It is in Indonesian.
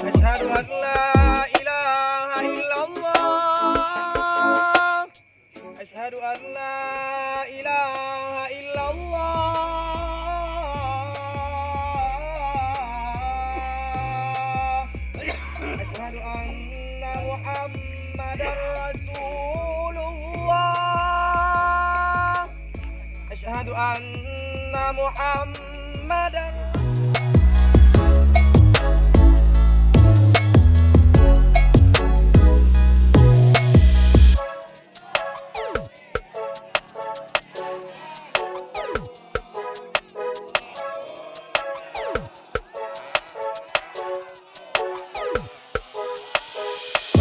Asyhadu an la ilaha illallah. Asyhadu an la ilaha illallah. Asyhadu anna Muhammadar Rasulullah. Asyhadu anna Muhammadar